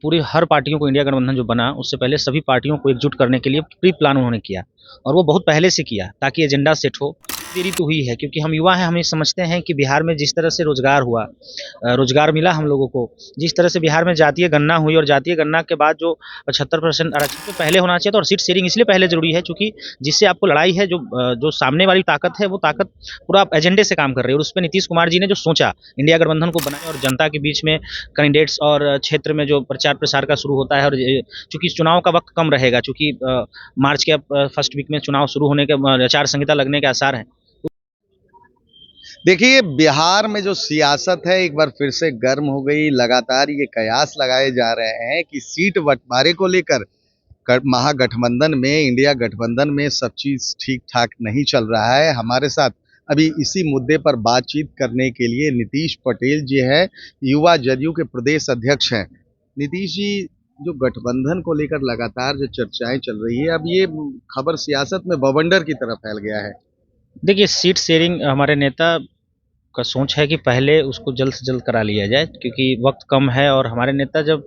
पूरी हर पार्टियों को इंडिया गठबंधन जो बना उससे पहले सभी पार्टियों को एकजुट करने के लिए प्री प्लान उन्होंने किया और वो बहुत पहले से किया ताकि एजेंडा सेट हो। देरी तो हुई है क्योंकि हम युवा हैं, हम ये समझते हैं कि बिहार में जिस तरह से रोजगार हुआ, रोजगार मिला हम लोगों को, जिस तरह से बिहार में जातीय गणना हुई और जातीय गणना के बाद जो 75% आरक्षण तो पहले होना चाहिए था और सीट शेयरिंग इसलिए पहले जरूरी है क्योंकि जिससे आपको लड़ाई है, जो सामने वाली ताकत है वो ताकत पूरा एजेंडे से काम कर रही है और उस पर नीतीश कुमार जी ने जो सोचा इंडिया गठबंधन को बनाए और जनता के बीच में कैंडिडेट्स और क्षेत्र में जो प्रचार प्रसार का शुरू होता है और चूंकि चुनाव का वक्त कम रहेगा, चूंकि मार्च के फर्स्ट वीक में चुनाव शुरू होने के आचार संहिता लगने के आसार हैं। देखिए, बिहार में जो सियासत है एक बार फिर से गर्म हो गई। लगातार ये कयास लगाए जा रहे हैं कि सीट बंटवारे को लेकर महागठबंधन में, इंडिया गठबंधन में सब चीज ठीक ठाक नहीं चल रहा है। हमारे साथ अभी इसी मुद्दे पर बातचीत करने के लिए नीतीश पटेल जी है, युवा जदयू के प्रदेश अध्यक्ष हैं। नीतीश जी, जो गठबंधन को लेकर लगातार जो चर्चाएं चल रही है, अब ये खबर सियासत में बवंडर की तरह फैल गया है। देखिए, सीट शेयरिंग हमारे नेता का सोच है कि पहले उसको जल्द से जल्द करा लिया जाए क्योंकि वक्त कम है और हमारे नेता जब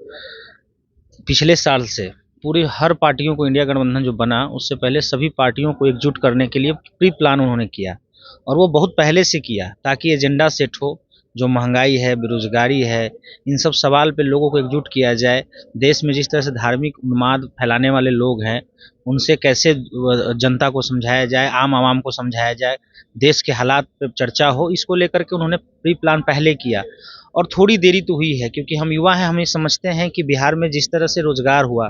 पिछले साल से पूरी हर पार्टियों को इंडिया गठबंधन जो बना उससे पहले सभी पार्टियों को एकजुट करने के लिए प्री प्लान उन्होंने किया और वो बहुत पहले से किया ताकि एजेंडा सेट हो। जो महंगाई है, बेरोजगारी है, इन सब सवाल पे लोगों को एकजुट किया जाए। देश में जिस तरह से धार्मिक उन्माद फैलाने वाले लोग हैं उनसे कैसे जनता को समझाया जाए, आम आवाम को समझाया जाए, देश के हालात पे चर्चा हो, इसको लेकर के उन्होंने प्री प्लान पहले किया और थोड़ी देरी तो हुई है क्योंकि हम युवा हैं, हम ये समझते हैं कि बिहार में जिस तरह से रोजगार हुआ,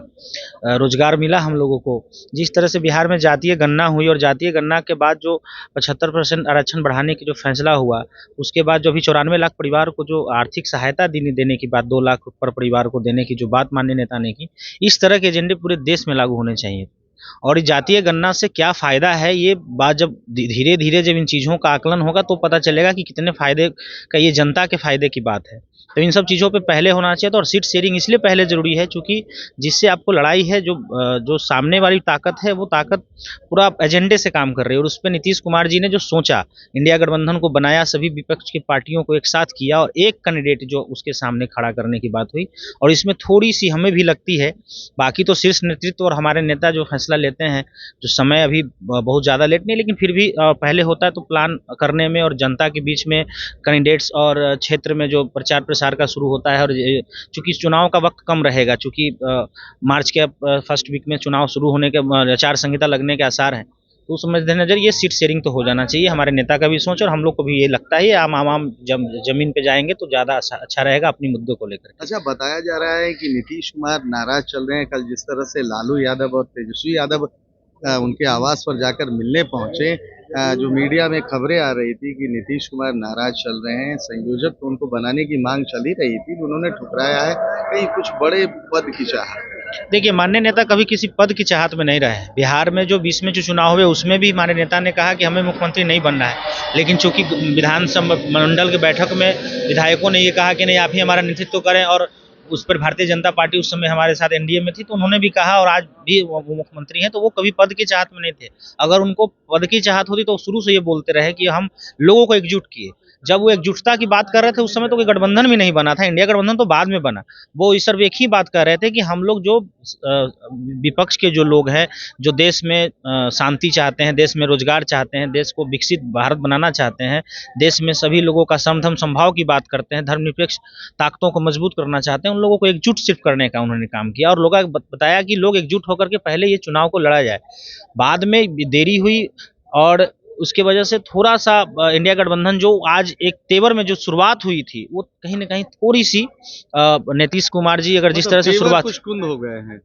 रोजगार मिला हम लोगों को, जिस तरह से बिहार में जातीय गणना हुई और जातीय गणना के बाद जो 75% आरक्षण बढ़ाने की जो फैसला हुआ, उसके बाद जो अभी 94 लाख परिवार को जो आर्थिक सहायता देने की बात, 2 लाख पर परिवार को देने की जो बात माननीय नेता ने की, इस तरह के एजेंडे पूरे देश में लागू होने चाहिए। और इस जातीय गणना से क्या फ़ायदा है, ये बात जब धीरे धीरे जब इन चीज़ों का आकलन होगा तो पता चलेगा कि कितने फ़ायदे का ये जनता के फ़ायदे की बात है। तो इन सब चीज़ों पे पहले होना चाहिए था और सीट शेयरिंग इसलिए पहले ज़रूरी है क्योंकि जिससे आपको लड़ाई है, जो सामने वाली ताकत है वो ताकत पूरा एजेंडे से काम कर रही है और उस पर नीतीश कुमार जी ने जो सोचा, इंडिया गठबंधन को बनाया, सभी विपक्ष की पार्टियों को एक साथ किया और एक कैंडिडेट जो उसके सामने खड़ा करने की बात हुई। और इसमें थोड़ी सी हमें भी लगती है, बाकी तो शीर्ष नेतृत्व और हमारे नेता जो फैसला लेते हैं, जो समय अभी बहुत ज़्यादा लेट नहीं, लेकिन फिर भी पहले होता है तो प्लान करने में और जनता के बीच में कैंडिडेट्स और क्षेत्र में जो प्रचार प्रसार का शुरू होता है और चूंकि चुनाव का वक्त कम रहेगा, चूंकि मार्च के फर्स्ट वीक में चुनाव शुरू होने के आचार संहिता लगने के आसार हैं, तो समझते नजर ये सीट शेयरिंग तो हो जाना चाहिए। हमारे नेता का भी सोच और हम लोग को भी ये लगता है, आम आवाम जमीन पे जाएंगे तो ज़्यादा अच्छा रहेगा अपनी मुद्दों को लेकर। अच्छा, बताया जा रहा है कि नीतीश कुमार नाराज चल रहे हैं। कल जिस तरह से लालू यादव और तेजस्वी यादव उनके आवास पर जाकर मिलने पहुंचे, जो मीडिया में खबरें आ रही थी कि नीतीश कुमार नाराज चल रहे हैं, संयोजक तो उनको बनाने की मांग चल ही रही थी, उन्होंने ठुकराया है, कहीं कुछ बड़े पद की चाहत। देखिए, माननीय नेता कभी किसी पद की चाहत में नहीं रहे। बिहार में जो 20 में जो चुनाव हुए उसमें भी माननीय नेता ने कहा कि हमें मुख्यमंत्री नहीं बनना है, लेकिन चूंकि विधानसभा मंडल की बैठक में विधायकों ने ये कहा कि नहीं, आप ही हमारा नेतृत्व करें और उस पर भारतीय जनता पार्टी उस समय हमारे साथ एनडीए में थी तो उन्होंने भी कहा और आज भी वो मुख्यमंत्री हैं, तो वो कभी पद की चाहत में नहीं थे। अगर उनको पद की चाहत होती तो शुरू से ये बोलते रहे कि हम लोगों को एकजुट किए। जब वो एकजुटता की बात कर रहे थे उस समय तो कोई गठबंधन भी नहीं बना था, इंडिया गठबंधन तो बाद में बना। वो इस सिर्फ एक ही बात कर रहे थे कि हम लोग जो विपक्ष के जो लोग हैं, जो देश में शांति चाहते हैं, देश में रोजगार चाहते हैं, देश को विकसित भारत बनाना चाहते हैं, देश में सभी लोगों का समधर्म समभाव की बात करते हैं, धर्मनिरपेक्ष ताकतों को मजबूत करना चाहते हैं, उन लोगों को एकजुट सिर्फ करने का उन्होंने काम किया और लोगों बताया कि लोग एकजुट होकर के पहले ये चुनाव को लड़ा जाए। बाद में देरी हुई और उसके वजह से थोड़ा सा इंडिया गठबंधन जो आज एक तेवर में जो शुरुआत हुई थी वो कहीं ना कहीं थोड़ी सी नीतीश कुमार जी अगर जिस तरह से शुरुआत कुछ कुंद हो गए हैं।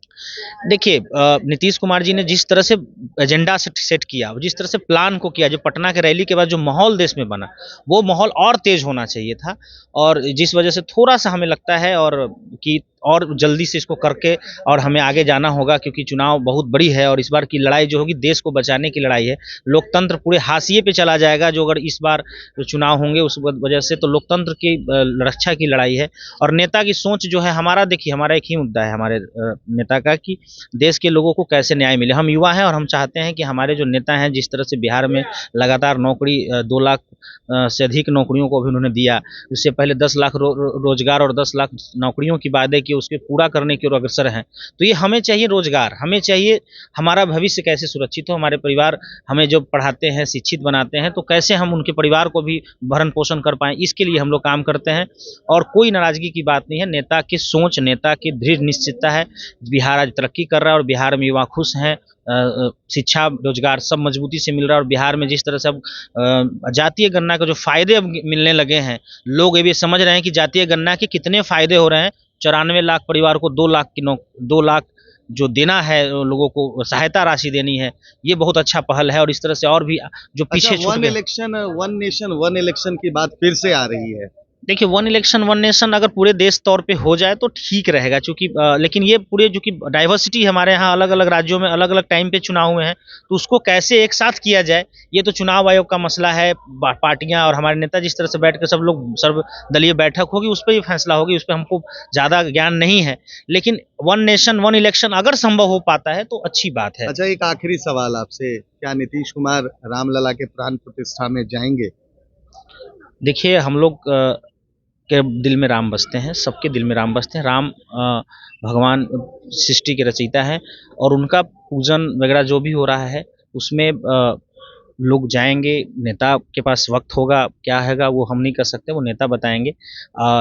देखिए, नीतीश कुमार जी ने जिस तरह से एजेंडा सेट किया, जिस तरह से प्लान को किया, जो पटना के रैली के बाद जो माहौल देश में बना, वो माहौल और तेज होना चाहिए था और जिस वजह से थोड़ा सा हमें लगता है और कि और जल्दी से इसको करके और हमें आगे जाना होगा क्योंकि चुनाव बहुत बड़ी है और इस बार की लड़ाई जो होगी देश को बचाने की लड़ाई है। लोकतंत्र पूरे हाशिए पे चला जाएगा जो अगर इस बार जो चुनाव होंगे उस वजह से, तो लोकतंत्र की रक्षा की लड़ाई है और नेता की सोच जो है हमारा, देखिए हमारा एक ही मुद्दा है हमारे नेता का कि देश के लोगों को कैसे न्याय मिले। हम युवा हैं और हम चाहते हैं कि हमारे जो नेता हैं, जिस तरह से बिहार में लगातार नौकरी 2 लाख से अधिक नौकरियों को भी उन्होंने दिया, उससे पहले 10 लाख रोजगार और 10 लाख नौकरियों की वादे की उसके पूरा करने की ओर अग्रसर हैं। तो ये हमें चाहिए रोजगार, हमें चाहिए हमारा भविष्य कैसे सुरक्षित हो, हमारे परिवार हमें जो पढ़ाते हैं, शिक्षित बनाते हैं, तो कैसे हम उनके परिवार को भी भरण पोषण कर पाएँ, इसके लिए हम लोग काम करते हैं। और कोई नाराज़गी की बात नहीं है, नेता की सोच, नेता की दृढ़ निश्चितता है। बिहार आज तरक्की कर रहा है और बिहार में युवा खुश हैं। शिक्षा, रोजगार सब मजबूती से मिल रहा है और बिहार में जिस तरह से अब जातीय गणना के जो फ़ायदे अब मिलने लगे हैं, लोग ये भी समझ रहे हैं कि जातीय गणना के कितने फ़ायदे हो रहे हैं। 94 लाख परिवार को 2 लाख जो देना है, लोगों को सहायता राशि देनी है, ये बहुत अच्छा पहल है। और इस तरह से और भी जो पीछे छूट वन गए। Election one nation one election की बात फिर से आ रही है। देखिए, वन इलेक्शन वन नेशन अगर पूरे देश तौर पे हो जाए तो ठीक रहेगा, चूँकि लेकिन ये पूरे जो कि डाइवर्सिटी हमारे यहाँ अलग-अलग राज्यों में अलग-अलग टाइम पे चुनाव हुए हैं, तो उसको कैसे एक साथ किया जाए, ये तो चुनाव आयोग का मसला है। पार्टियां और हमारे नेता जिस तरह से बैठ के सब लोग सर्वदलीय बैठक होगी, उस पर ही फैसला होगी, उस पर हमको ज़्यादा ज्ञान नहीं है। लेकिन वन नेशन वन इलेक्शन अगर संभव हो पाता है तो अच्छी बात है। अच्छा, एक आखिरी सवाल आपसे, क्या नीतीश कुमार रामलला के प्राण प्रतिष्ठा में जाएंगे? देखिए, हम लोग के दिल में राम बसते हैं, सबके दिल में राम बसते हैं। राम भगवान सृष्टि के रचयिता हैं और उनका पूजन वगैरह जो भी हो रहा है उसमें लोग जाएंगे। नेता के पास वक्त होगा, क्या हैगा वो हम नहीं कर सकते, वो नेता बताएंगे।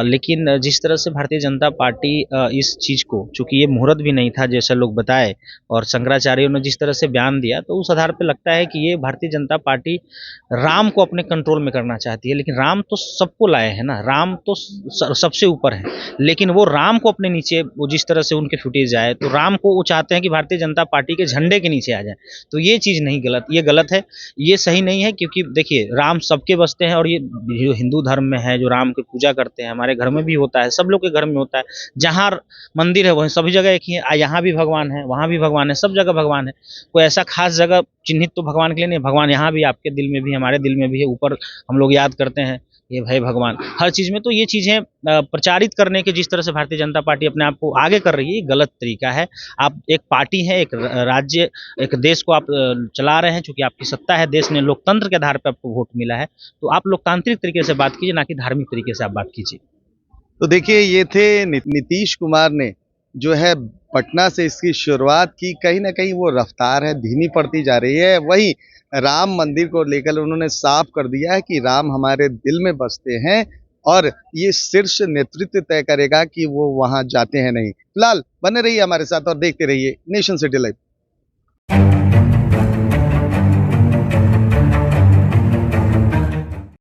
लेकिन जिस तरह से भारतीय जनता पार्टी इस चीज़ को, चूँकि ये मुहूर्त भी नहीं था जैसे लोग बताए, और शंकराचार्यों ने जिस तरह से बयान दिया, तो उस आधार पे लगता है कि ये भारतीय जनता पार्टी राम को अपने कंट्रोल में करना चाहती है। लेकिन राम तो सबको लाए हैं ना, राम तो सबसे ऊपर है, लेकिन वो राम को अपने नीचे, वो जिस तरह से उनके फुटेज आए, तो राम को वो चाहते हैं कि भारतीय जनता पार्टी के झंडे के नीचे आ जाए। तो ये चीज़ नहीं, गलत, ये गलत है, ये सही नहीं है। क्योंकि देखिए, राम सबके बसते हैं और ये जो हिंदू धर्म में है, जो राम की पूजा करते हैं, हमारे घर में भी होता है, सब लोग के घर में होता है। जहाँ मंदिर है वहीं सभी जगह एक ही है, यहाँ भी भगवान है, वहाँ भी भगवान है, सब जगह भगवान है। कोई ऐसा खास जगह चिन्हित तो भगवान के लिए नहीं, भगवान यहाँ भी, आपके दिल में भी, हमारे दिल में भी है। ऊपर हम लोग याद करते हैं ये भाई भगवान हर चीज़ में। तो ये चीज़ें प्रचारित करने के जिस तरह से भारतीय जनता पार्टी अपने आप को आगे कर रही है, ये गलत तरीका है। आप एक पार्टी है, एक राज्य, एक देश को आप चला रहे हैं, चूंकि आपकी सत्ता है, देश ने लोकतंत्र के आधार पर आपको वोट मिला है, तो आप लोकतांत्रिक तरीके से बात कीजिए, ना कि धार्मिक तरीके से आप बात कीजिए। तो देखिए, ये थे नीतीश कुमार ने जो है पटना से इसकी शुरुआत की। कहीं ना कहीं वो रफ्तार है धीमी पड़ती जा रही है। वहीं राम मंदिर को लेकर उन्होंने साफ कर दिया है कि राम हमारे दिल में बसते हैं और ये शीर्ष नेतृत्व तय करेगा कि वो वहां जाते हैं नहीं। फिलहाल बने रहिए हमारे साथ और देखते रहिए नेशन सिटी लाइव।